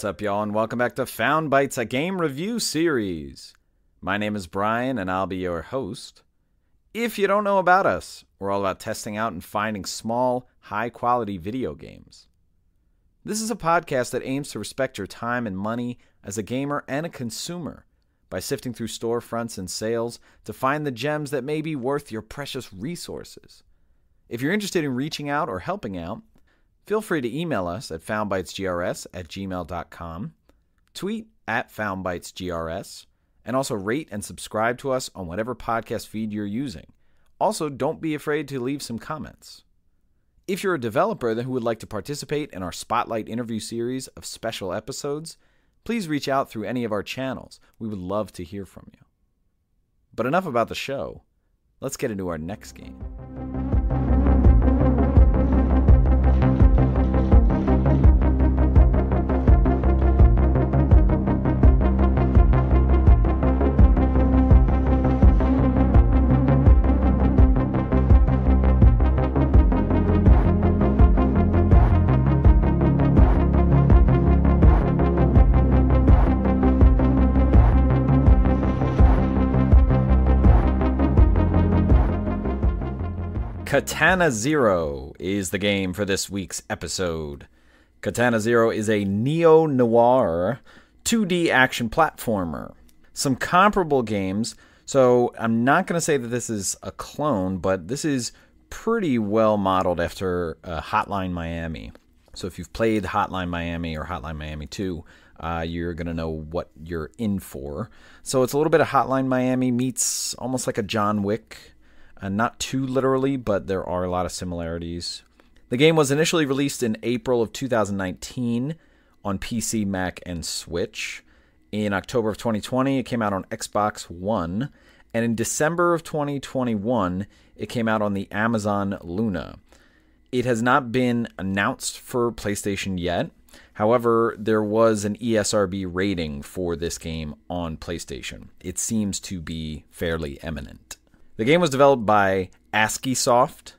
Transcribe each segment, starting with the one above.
What's up, y'all, and welcome back to Found Bytes, a game review series. My name is Brian, and I'll be your host. If you don't know about us, we're all about testing out and finding small, high-quality video games. This is a podcast that aims to respect your time and money as a gamer and a consumer by sifting through storefronts and sales to find the gems that may be worth your precious resources. If you're interested in reaching out or helping out, feel free to email us at foundbytesgrs@gmail.com, tweet at foundbytesgrs, and also rate and subscribe to us on whatever podcast feed you're using. Also, don't be afraid to leave some comments. If you're a developer who would like to participate in our Spotlight interview series of special episodes, please reach out through any of our channels. We would love to hear from you. But enough about the show. Let's get into our next game. Katana Zero is the game for this week's episode. Katana Zero is a neo-noir 2D action platformer. Some comparable games, so I'm not going to say that this is a clone, but this is pretty well modeled after Hotline Miami. So if you've played Hotline Miami or Hotline Miami 2, you're going to know what you're in for. So it's a little bit of Hotline Miami meets almost like a John Wick. Not too literally, but there are a lot of similarities. The game was initially released in April of 2019 on PC, Mac, and Switch. In October of 2020, it came out on Xbox One. And in December of 2021, it came out on the Amazon Luna. It has not been announced for PlayStation yet. However, there was an ESRB rating for this game on PlayStation. It seems to be fairly eminent. The game was developed by ASCIIsoft,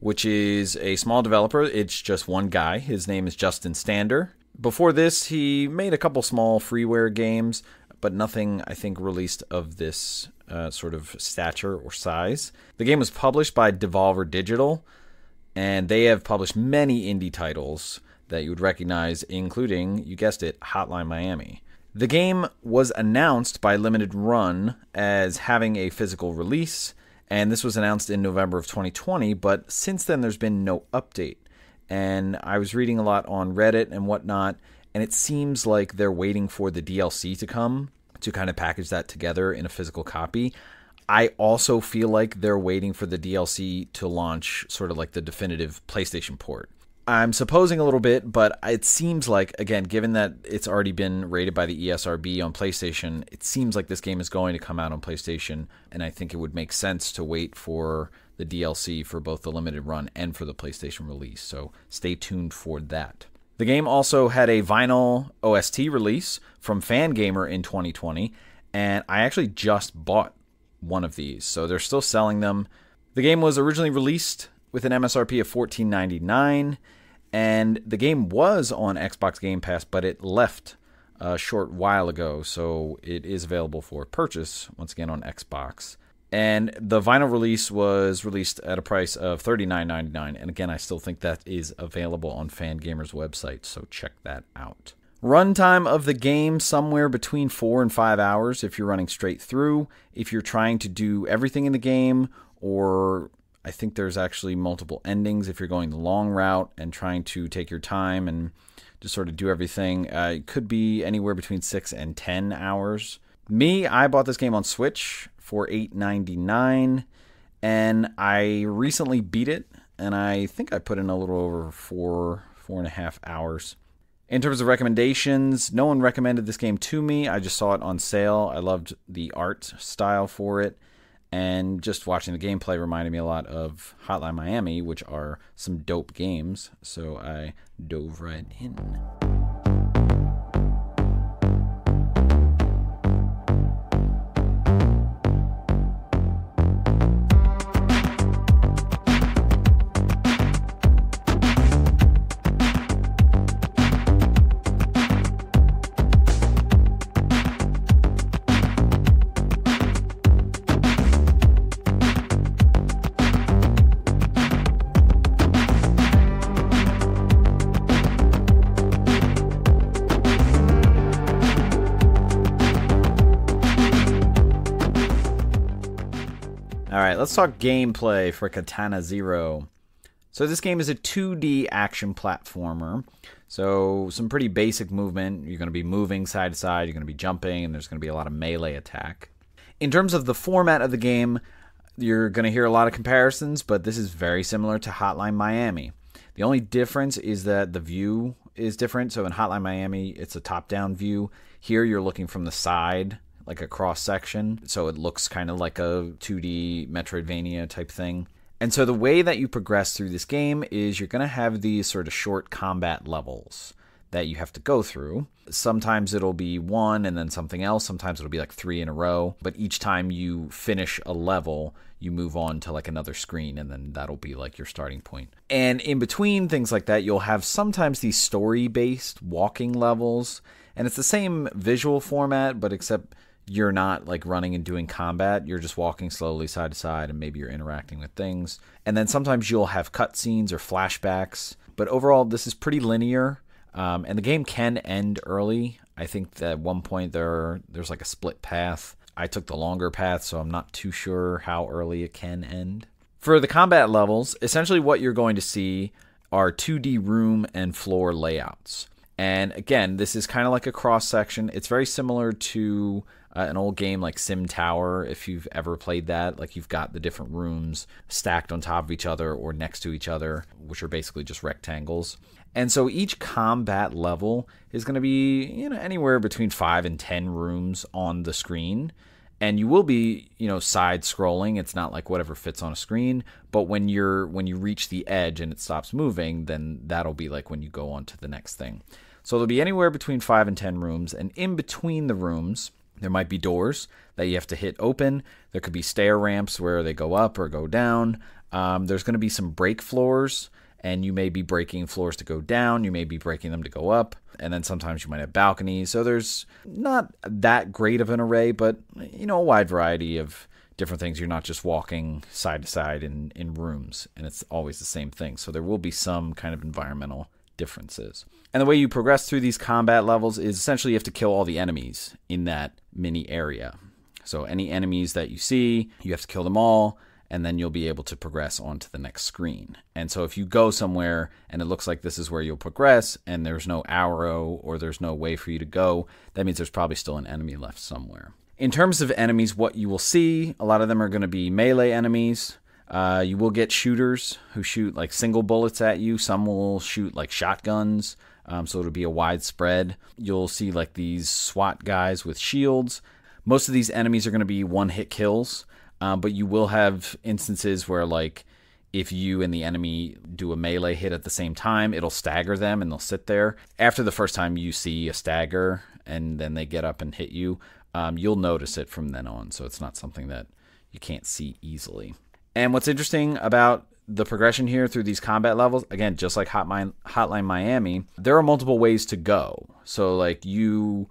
which is a small developer. It's just one guy. His name is Justin Stander. Before this, he made a couple small freeware games, but nothing, I think, released of this sort of stature or size. The game was published by Devolver Digital, and they have published many indie titles that you would recognize, including, you guessed it, Hotline Miami. The game was announced by Limited Run as having a physical release, and this was announced in November of 2020, but since then there's been no update. And I was reading a lot on Reddit and whatnot, and it seems like they're waiting for the DLC to come to kind of package that together in a physical copy. I also feel like they're waiting for the DLC to launch sort of like the definitive PlayStation port. I'm supposing a little bit, but it seems like, again, given that it's already been rated by the ESRB on PlayStation, it seems like this game is going to come out on PlayStation, and I think it would make sense to wait for the DLC for both the limited run and for the PlayStation release, so stay tuned for that. The game also had a vinyl OST release from Fangamer in 2020, and I actually just bought one of these, so they're still selling them. The game was originally released with an MSRP of $14.99, and the game was on Xbox Game Pass, but it left a short while ago, so it is available for purchase, once again, on Xbox. And the vinyl release was released at a price of $39.99, and again, I still think that is available on Fangamer's website, so check that out. Runtime of the game, somewhere between 4 and 5 hours if you're running straight through. If you're trying to do everything in the game, or I think there's actually multiple endings if you're going the long route and trying to take your time and just sort of do everything. It could be anywhere between 6 and 10 hours. I bought this game on Switch for $8.99, and I recently beat it, and I think I put in a little over 4.5 hours. In terms of recommendations, no one recommended this game to me. I just saw it on sale. I loved the art style for it. And just watching the gameplay reminded me a lot of Hotline Miami, which are some dope games. So I dove right in. Alright, let's talk gameplay for Katana Zero. So this game is a 2D action platformer. So some pretty basic movement. You're going to be moving side to side, you're going to be jumping, and there's going to be a lot of melee attack. In terms of the format of the game, you're going to hear a lot of comparisons, but this is very similar to Hotline Miami. The only difference is that the view is different. So in Hotline Miami, it's a top-down view. Here you're looking from the side, like a cross-section. So it looks kind of like a 2D Metroidvania type thing. And so the way that you progress through this game is you're going to have these sort of short combat levels that you have to go through. Sometimes it'll be one and then something else. Sometimes it'll be like 3 in a row. But each time you finish a level, you move on to like another screen, and then that'll be like your starting point. And in between things like that, you'll have sometimes these story-based walking levels. And it's the same visual format, but except you're not like running and doing combat. You're just walking slowly side to side, and maybe you're interacting with things. And then sometimes you'll have cutscenes or flashbacks. But overall, this is pretty linear. And the game can end early. I think that at one point there's like a split path. I took the longer path, so I'm not too sure how early it can end. For the combat levels, essentially what you're going to see are 2D room and floor layouts. And again, this is kind of like a cross-section. It's very similar to an old game like Sim Tower, if you've ever played that. Like you've got the different rooms stacked on top of each other or next to each other, which are basically just rectangles. And so each combat level is going to be, anywhere between 5 and 10 rooms on the screen. And you will be, side scrolling. It's not like whatever fits on a screen. But when you reach the edge and it stops moving, then that'll be like when you go on to the next thing. So there'll be anywhere between 5 and 10 rooms. And in between the rooms, there might be doors that you have to hit open. There could be stair ramps where they go up or go down. There's going to be some break floors, and you may be breaking floors to go down. You may be breaking them to go up. And then sometimes you might have balconies. So there's not that great of an array, but, a wide variety of different things. You're not just walking side to side in rooms, and it's always the same thing. So there will be some kind of environmental differences. And the way you progress through these combat levels is essentially you have to kill all the enemies in that mini area. So any enemies that you see, you have to kill them all, and then you'll be able to progress on to the next screen. And so if you go somewhere and it looks like this is where you'll progress and there's no arrow or there's no way for you to go, that means there's probably still an enemy left somewhere. In terms of enemies, what you will see, a lot of them are going to be melee enemies. You will get shooters who shoot like single bullets at you. Some will shoot like shotguns, so it'll be a wide spread. You'll see like these SWAT guys with shields. Most of these enemies are going to be one-hit kills. But you will have instances where, like, if you and the enemy do a melee hit at the same time, it'll stagger them and they'll sit there. After the first time you see a stagger and then they get up and hit you, you'll notice it from then on. So it's not something that you can't see easily. And what's interesting about the progression here through these combat levels, again, just like Hotline Miami, there are multiple ways to go. So, like, you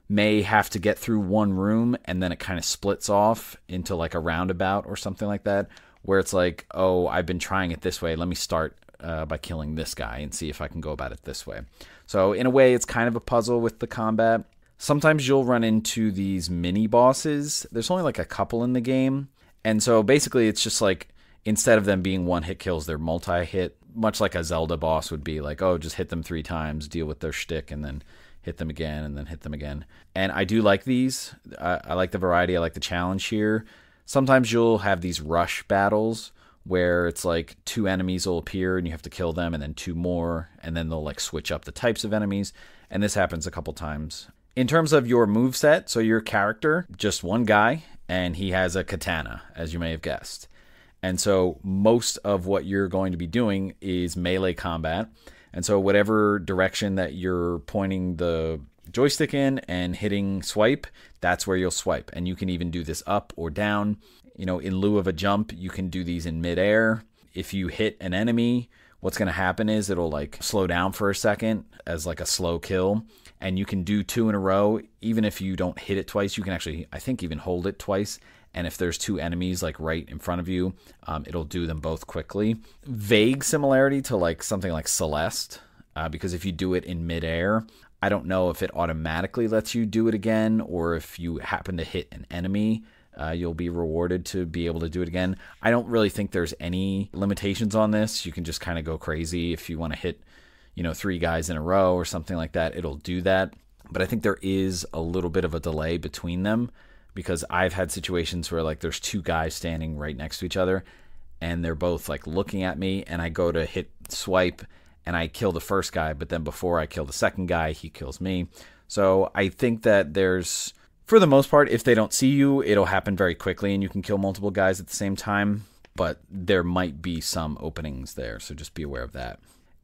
may have to get through one room and then it kind of splits off into like a roundabout or something like that, where it's like, oh, I've been trying it this way. Let me start by killing this guy and see if I can go about it this way. So in a way, it's kind of a puzzle with the combat. Sometimes you'll run into these mini bosses. There's only like a couple in the game. And so basically it's just like, instead of them being one-hit kills, they're multi-hit, much like a Zelda boss would be like, oh, just hit them 3 times, deal with their shtick, and then hit them again, and then hit them again. And I do like these. I like the variety. I like the challenge here. Sometimes you'll have these rush battles where it's like 2 enemies will appear and you have to kill them, and then 2 more, and then they'll like switch up the types of enemies. And this happens a couple times. In terms of your moveset, so your character, just one guy, and he has a katana, as you may have guessed. And so most of what you're going to be doing is melee combat. And so whatever direction that you're pointing the joystick in and hitting swipe, that's where you'll swipe. And you can even do this up or down. In lieu of a jump, you can do these in midair. If you hit an enemy, what's going to happen is it'll like slow down for a second as like a slow kill. And you can do 2 in a row. Even if you don't hit it twice, you can actually, I think, even hold it twice. And if there's 2 enemies like right in front of you, it'll do them both quickly. Vague similarity to like something like Celeste, because if you do it in midair, I don't know if it automatically lets you do it again, or if you happen to hit an enemy you'll be rewarded to be able to do it again. I don't really think there's any limitations on this. You can just kind of go crazy if you want to hit, 3 guys in a row or something like that. It'll do that. But I think there is a little bit of a delay between them, because I've had situations where like there's 2 guys standing right next to each other and they're both like looking at me, and I go to hit swipe and I kill the first guy, but then before I kill the second guy, he kills me. So I think that there's, for the most part, if they don't see you, it'll happen very quickly and you can kill multiple guys at the same time, but there might be some openings there, so just be aware of that.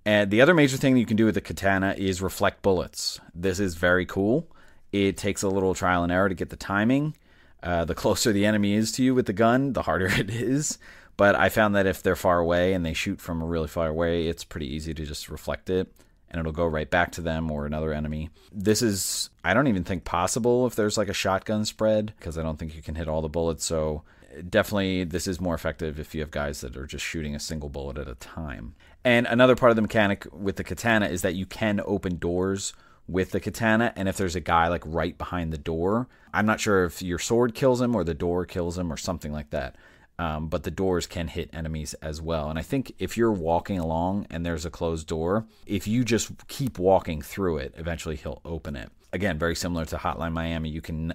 And the other major thing that you can do with the katana is reflect bullets. This is very cool. It takes a little trial and error to get the timing. The closer the enemy is to you with the gun, the harder it is. But I found that if they're far away and they shoot from a really far away, it's pretty easy to just reflect it, and it'll go right back to them or another enemy. This is, I don't even think possible if there's like a shotgun spread, because I don't think you can hit all the bullets. So definitely this is more effective if you have guys that are just shooting a single bullet at a time. And another part of the mechanic with the katana is that you can open doors with the katana, and if there's a guy like right behind the door, I'm not sure if your sword kills him or the door kills him or something like that. But the doors can hit enemies as well. And I think if you're walking along and there's a closed door, if you just keep walking through it, eventually he'll open it. Again, very similar to Hotline Miami, you can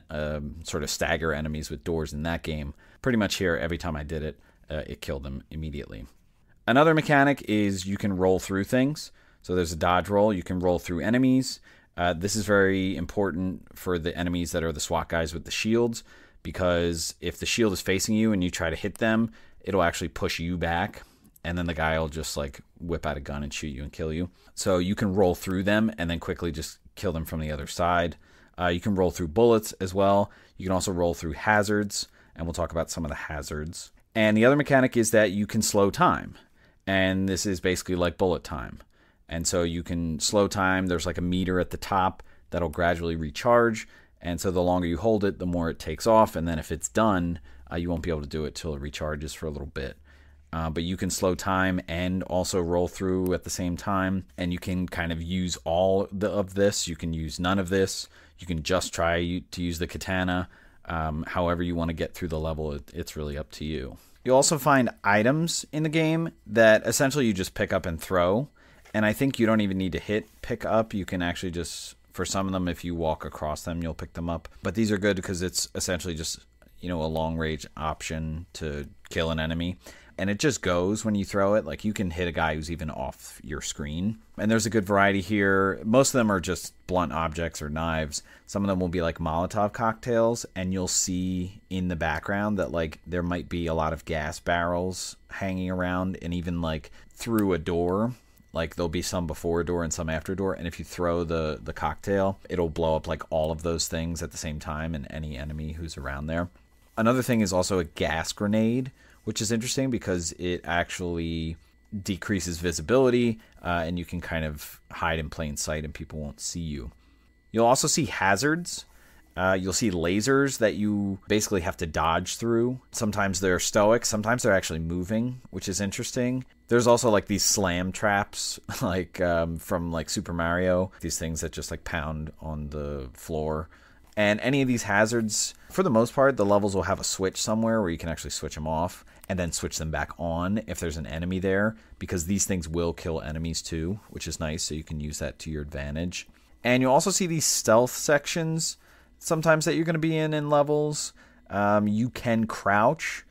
sort of stagger enemies with doors in that game. Pretty much here, every time I did it, it killed them immediately. Another mechanic is you can roll through things. So there's a dodge roll. You can roll through enemies. This is very important for the enemies that are the SWAT guys with the shields, because if the shield is facing you and you try to hit them, it'll actually push you back, and then the guy will just like whip out a gun and shoot you and kill you. So you can roll through them and then quickly just kill them from the other side. You can roll through bullets as well. You can also roll through hazards, and we'll talk about some of the hazards. And the other mechanic is that you can slow time, and this is basically like bullet time. And so you can slow time. There's like a meter at the top that'll gradually recharge. And so the longer you hold it, the more it takes off. And then if it's done, you won't be able to do it till it recharges for a little bit. But you can slow time and also roll through at the same time. And you can kind of use all of this. You can use none of this. You can just try to use the katana. However you want to get through the level, it's really up to you. You'll also find items in the game that essentially you just pick up and throw. And I think you don't even need to hit pick up. You can actually just... For some of them, if you walk across them, you'll pick them up. But these are good because it's essentially just, a long-range option to kill an enemy. And it just goes when you throw it. Like, you can hit a guy who's even off your screen. And there's a good variety here. Most of them are just blunt objects or knives. Some of them will be like Molotov cocktails. And you'll see in the background that, like, there might be a lot of gas barrels hanging around. And even, like, through a door. Like, there'll be some before a door and some after a door. And if you throw the cocktail, it'll blow up, like, all of those things at the same time and any enemy who's around there. Another thing is also a gas grenade, which is interesting because it actually decreases visibility. And you can kind of hide in plain sight and people won't see you. You'll also see hazards. You'll see lasers that you basically have to dodge through. Sometimes they're stoic. Sometimes they're actually moving, which is interesting. There's also like these slam traps, like from like Super Mario. These things that just like pound on the floor. And any of these hazards, for the most part, the levels will have a switch somewhere where you can actually switch them off and then switch them back on if there's an enemy there, because these things will kill enemies too, which is nice. So you can use that to your advantage. And you'll also see these stealth sections sometimes that you're going to be in levels. You can crouch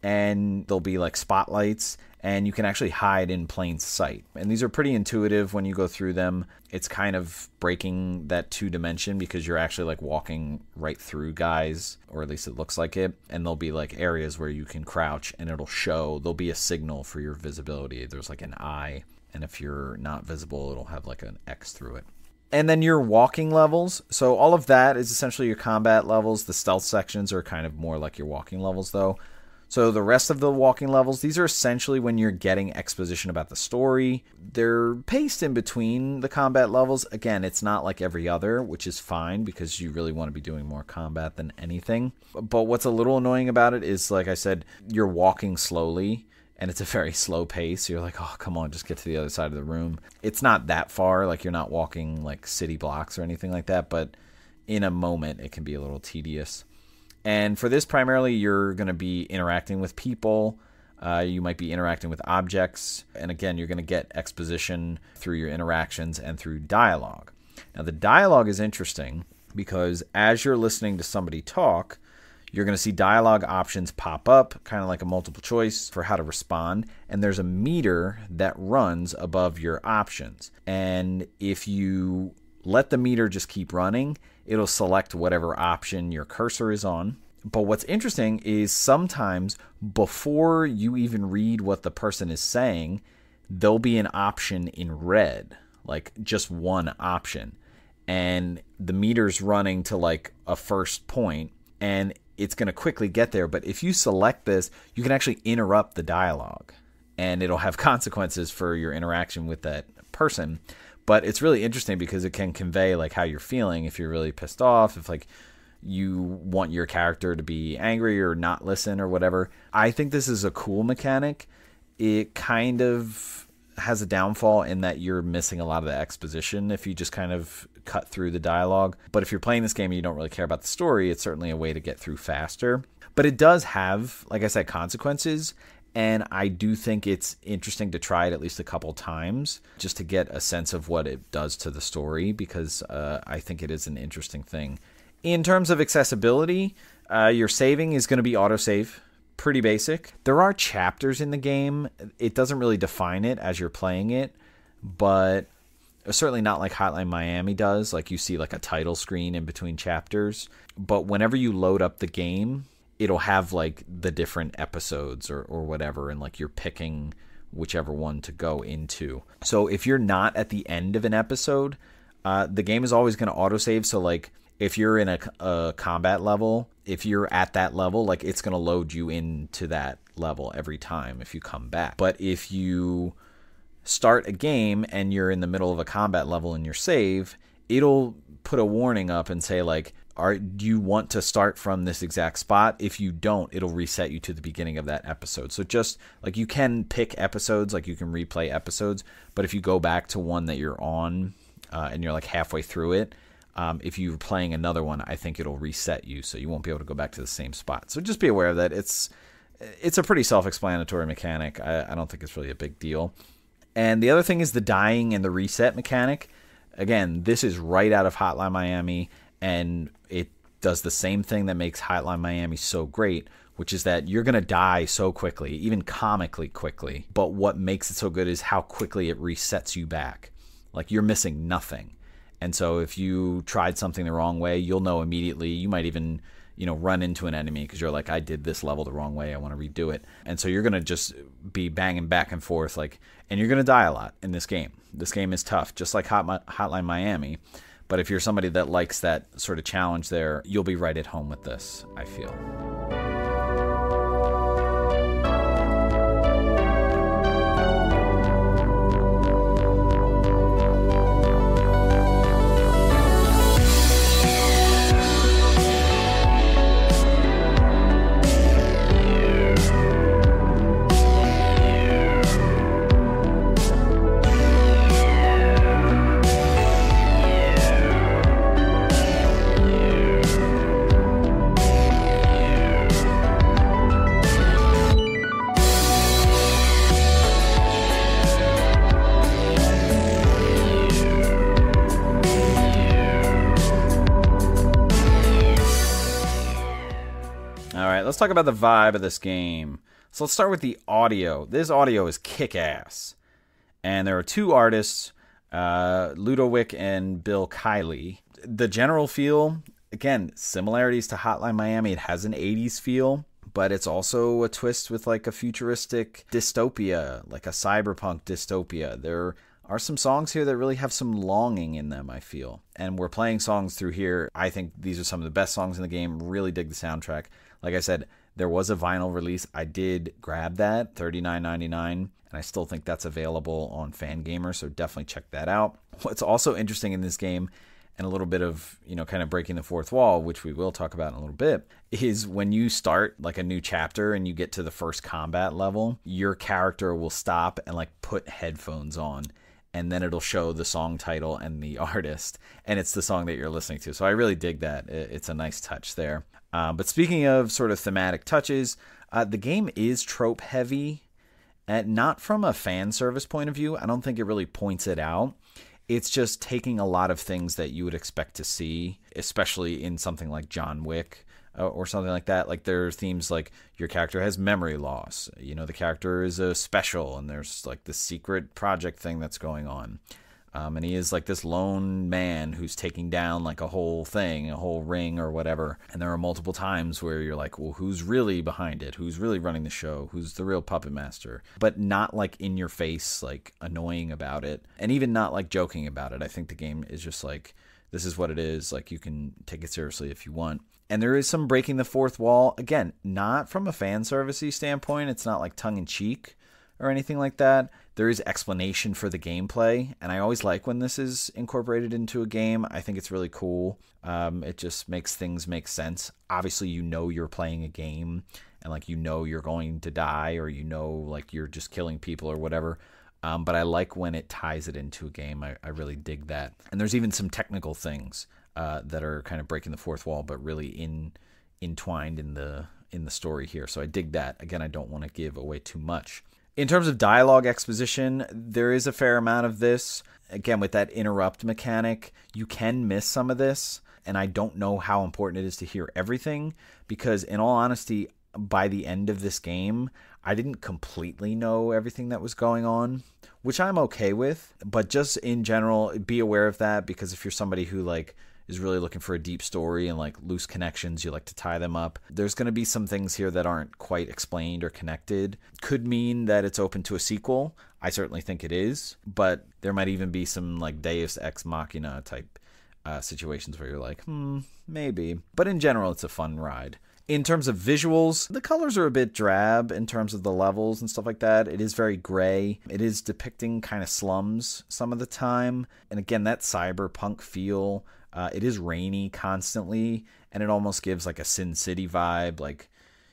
and there'll be like spotlights and you can actually hide in plain sight. And these are pretty intuitive when you go through them. It's kind of breaking that 2-dimension because you're actually like walking right through guys, or at least it looks like it. And there'll be like areas where you can crouch and it'll show, there'll be a signal for your visibility. There's like an eye, and if you're not visible, it'll have like an X through it. And then your walking levels. So all of that is essentially your combat levels. The stealth sections are kind of more like your walking levels, though. So the rest of the walking levels, these are essentially when you're getting exposition about the story. They're paced in between the combat levels. Again, it's not like every other, which is fine because you really want to be doing more combat than anything. But what's a little annoying about it is, like I said, you're walking slowly. And it's a very slow pace. You're like, oh, come on, just get to the other side of the room. It's not that far. Like, you're not walking like city blocks or anything like that. But in a moment, it can be a little tedious. And for this, primarily, you're going to be interacting with people. You might be interacting with objects. And again, you're going to get exposition through your interactions and through dialogue. Now, the dialogue is interesting because as you're listening to somebody talk, you're going to see dialogue options pop up, kind of like a multiple choice for how to respond. And there's a meter that runs above your options. And if you let the meter just keep running, it'll select whatever option your cursor is on. But what's interesting is sometimes before you even read what the person is saying, there'll be an option in red, like just one option. And the meter's running to like a first point, and it's going to quickly get there. But if you select this, you can actually interrupt the dialogue, and it'll have consequences for your interaction with that person. But it's really interesting because it can convey like how you're feeling. If you're really pissed off, if like you want your character to be angry or not listen or whatever. I think this is a cool mechanic. It kind of has a downfall in that you're missing a lot of the exposition if you just kind of cut through the dialogue. But if you're playing this game and you don't really care about the story, it's certainly a way to get through faster. But it does have, like I said, consequences. And I do think it's interesting to try it at least a couple times just to get a sense of what it does to the story, because I think it is an interesting thing. In terms of accessibility, your saving is going to be autosave. Pretty basic. There are chapters in the game. It doesn't really define it as you're playing it, but certainly not like Hotline Miami does. Like you see like a title screen in between chapters. But whenever you load up the game, it'll have like the different episodes or whatever, and like you're picking whichever one to go into. So if you're not at the end of an episode, the game is always going to autosave. So like if you're in a combat level, if you're at that level, like it's going to load you into that level every time if you come back. But if you start a game and you're in the middle of a combat level in your save, it'll put a warning up and say like, do you want to start from this exact spot? If you don't, it'll reset you to the beginning of that episode. So just like you can pick episodes, like you can replay episodes, but if you go back to one that you're on and you're like halfway through it, if you're playing another one, I think it'll reset you, so you won't be able to go back to the same spot. So just be aware of that. It's a pretty self-explanatory mechanic. I don't think it's really a big deal. And the other thing is the dying and the reset mechanic. Again, this is right out of Hotline Miami, and it does the same thing that makes Hotline Miami so great, which is that you're going to die so quickly, even comically quickly. But what makes it so good is how quickly it resets you back. Like you're missing nothing. And so if you tried something the wrong way, you'll know immediately. You might even, run into an enemy because you're like, I did this level the wrong way. I want to redo it. And so you're going to just be banging back and forth, and you're going to die a lot in this game. This game is tough, just like Hotline Miami. But if you're somebody that likes that sort of challenge there, you'll be right at home with this, I feel. Let's talk about the vibe of this game. So let's start with the audio. This audio is kick-ass. And there are two artists, Ludowick and Bill Kiley. The general feel, again, similarities to Hotline Miami. It has an 80s feel, but it's also a twist with like a futuristic dystopia, like a cyberpunk dystopia. There are some songs here that really have some longing in them, I feel. And we're playing songs through here. I think these are some of the best songs in the game. Really dig the soundtrack. Like I said, there was a vinyl release. I did grab that, $39.99, and I still think that's available on Fangamer, so definitely check that out. What's also interesting in this game, and a little bit of, kind of breaking the fourth wall, which we will talk about in a little bit, is when you start like a new chapter and you get to the first combat level, your character will stop and like put headphones on, and then it'll show the song title and the artist, and it's the song that you're listening to. So I really dig that. It's a nice touch there. But speaking of sort of thematic touches, the game is trope heavy, and not from a fan service point of view. I don't think it really points it out. It's just taking a lot of things that you would expect to see, especially in something like John Wick or something like that. Like there are themes like your character has memory loss. You know, the character is a special and there's like this secret project thing that's going on. And he is like this lone man who's taking down like a whole thing, a whole ring or whatever. And there are multiple times where you're like, well, who's really behind it? Who's really running the show? Who's the real puppet master? But not like in your face, like annoying about it. And even not like joking about it. I think the game is just like, this is what it is. Like you can take it seriously if you want. And there is some breaking the fourth wall. Again, not from a fan servicey standpoint. It's not like tongue in cheek or anything like that. There is explanation for the gameplay, and I always like when this is incorporated into a game. I think it's really cool. It just makes things make sense. Obviously, you know you're playing a game, and like you know you're going to die, or you know like you're just killing people or whatever. But I like when it ties it into a game. I really dig that. And there's even some technical things that are kind of breaking the fourth wall, but really entwined in the story here. So I dig that. Again, I don't want to give away too much. In terms of dialogue exposition, there is a fair amount of this. Again, with that interrupt mechanic, you can miss some of this, and I don't know how important it is to hear everything, because in all honesty, by the end of this game, I didn't completely know everything that was going on, which I'm okay with, but just in general, be aware of that, because if you're somebody who like is really looking for a deep story and like loose connections, you like to tie them up, there's going to be some things here that aren't quite explained or connected. Could mean that it's open to a sequel. I certainly think it is, but there might even be some like Deus Ex Machina type situations where you're like, maybe. But in general, it's a fun ride. In terms of visuals, the colors are a bit drab in terms of the levels and stuff like that. It is very gray. It is depicting kind of slums some of the time. And again, that cyberpunk feel. It is rainy constantly, and it almost gives like a Sin City vibe, like,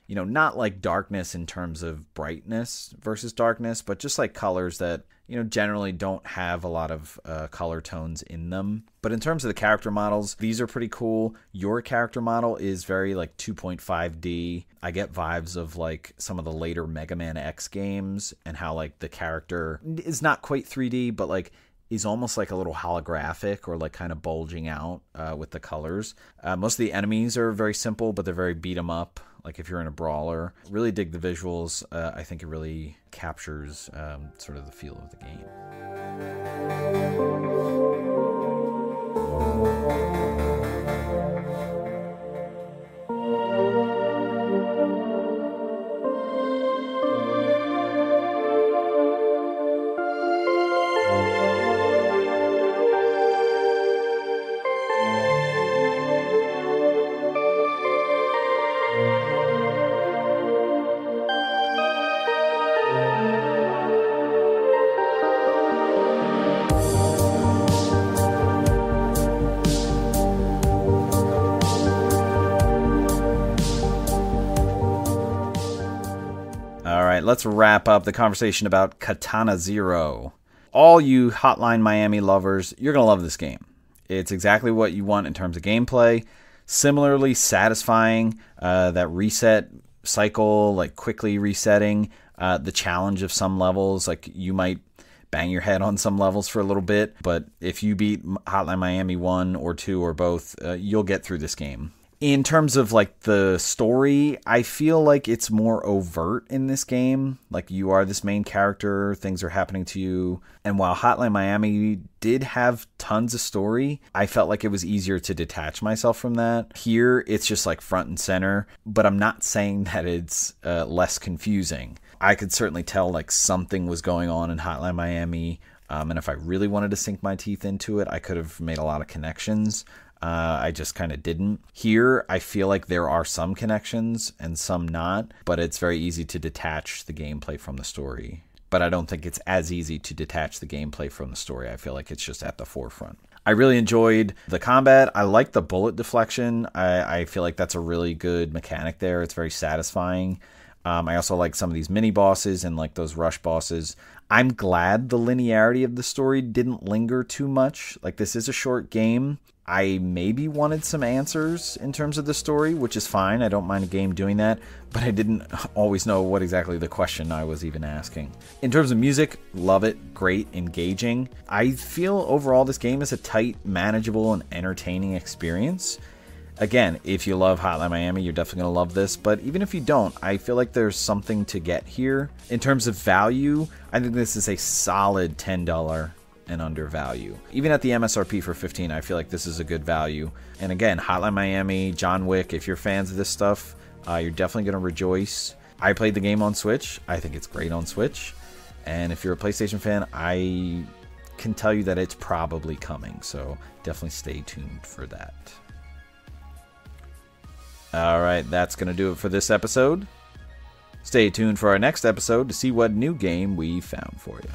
you know, not like darkness in terms of brightness versus darkness, but just like colors that, you know, generally don't have a lot of color tones in them. But in terms of the character models, these are pretty cool. Your character model is very like 2.5D. I get vibes of like some of the later Mega Man X games and how like the character is not quite 3D, but like is almost like a little holographic or like kind of bulging out with the colors. Most of the enemies are very simple, but they're very beat 'em up. Like if you're in a brawler, really dig the visuals. I think it really captures sort of the feel of the game. Let's wrap up the conversation about Katana Zero. All you Hotline Miami lovers, you're going to love this game. It's exactly what you want in terms of gameplay. Similarly satisfying, that reset cycle, like quickly resetting, the challenge of some levels, like you might bang your head on some levels for a little bit, but if you beat Hotline Miami 1 or 2 or both, you'll get through this game. In terms of like the story, I feel like it's more overt in this game. Like you are this main character, things are happening to you. And while Hotline Miami did have tons of story, I felt like it was easier to detach myself from that. Here, it's just like front and center, but I'm not saying that it's less confusing. I could certainly tell like something was going on in Hotline Miami. And if I really wanted to sink my teeth into it, I could have made a lot of connections. I just kind of didn't. Here, I feel like there are some connections and some not, but it's very easy to detach the gameplay from the story. But I don't think it's as easy to detach the gameplay from the story. I feel like it's just at the forefront. I really enjoyed the combat. I like the bullet deflection. I feel like that's a really good mechanic there. It's very satisfying. I also like some of these mini bosses and like those rush bosses. I'm glad the linearity of the story didn't linger too much. Like this is a short game, I maybe wanted some answers in terms of the story, which is fine. I don't mind a game doing that, but I didn't always know what exactly the question I was even asking. In terms of music, love it. Great, engaging. I feel overall this game is a tight, manageable, and entertaining experience. Again, if you love Hotline Miami, you're definitely going to love this, but even if you don't, I feel like there's something to get here. In terms of value, I think this is a solid $10 and under value. Even at the MSRP for $15, I feel like this is a good value. And again, Hotline Miami, John Wick, if you're fans of this stuff, you're definitely going to rejoice. I played the game on Switch. I think it's great on Switch. And if you're a PlayStation fan, I can tell you that it's probably coming. So definitely stay tuned for that. Alright, that's going to do it for this episode. Stay tuned for our next episode to see what new game we found for you.